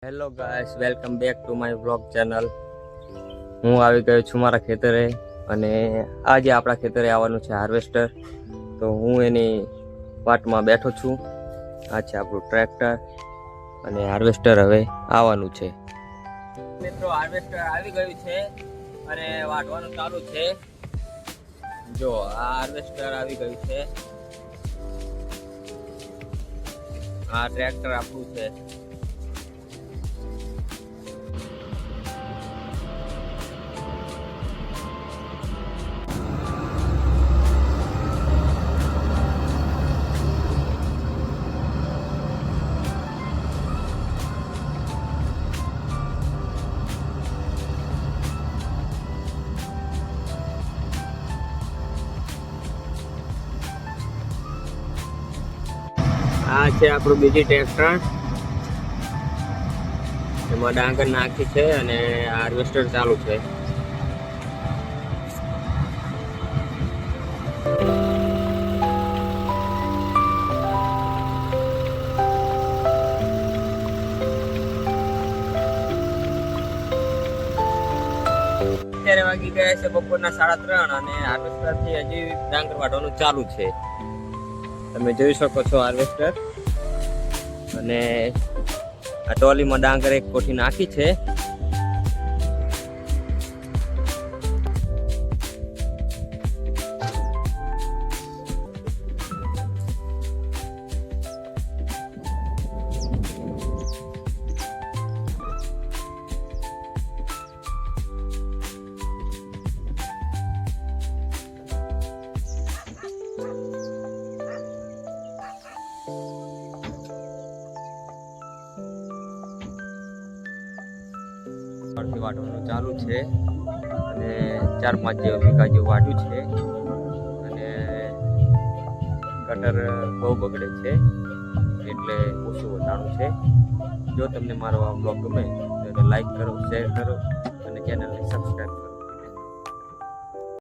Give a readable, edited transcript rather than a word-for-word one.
Hello guys, welcome back to my vlog channel. હું આવી ગયો છું મારા ખેતરે અને આજે આપણા ખેતરે આવવાનું છે હાર્વેસ્ટર. તો હું એની વાટમાં બેઠો છું. આ છે આપણું ટ્રેક્ટર અને હાર્વેસ્ટર હવે આવવાનું છે. મિત્રો, હાર્વેસ્ટર આવી ગયું છે અને વાટવાનું ચાલુ છે. જો આ હાર્વેસ્ટર આવી ગયું છે. આ ટ્રેક્ટર આપણું છે. આ છે આપણું બીજી ટ્રેક્ટર. એમાં ડાંગર નાખી છે અને હાર્વેસ્ટર ચાલુ છે. અત્યારે વાગી ગયા છે બપોરના 3:30 અને હાર્વેસ્ટર થી હજી ડાંગર વાઢવાનું ચાલુ છે. તમે જોઈ શકો છો હાર્વેસ્ટર. અને આ ટોલીમાં ડાંગર એક કોઠી નાખી છે. વાટવાનું ચાલુ છે અને 4-5 વીઘા જેવું વાટ્યું છે અને ગટર બહુ બગડે છે એટલે ઓછું વટાણું છે. જો તમને મારો આ બ્લોગ ગમે તો એને લાઈક કરો, શેર કરો અને ચેનલને સબસ્ક્રાઈબ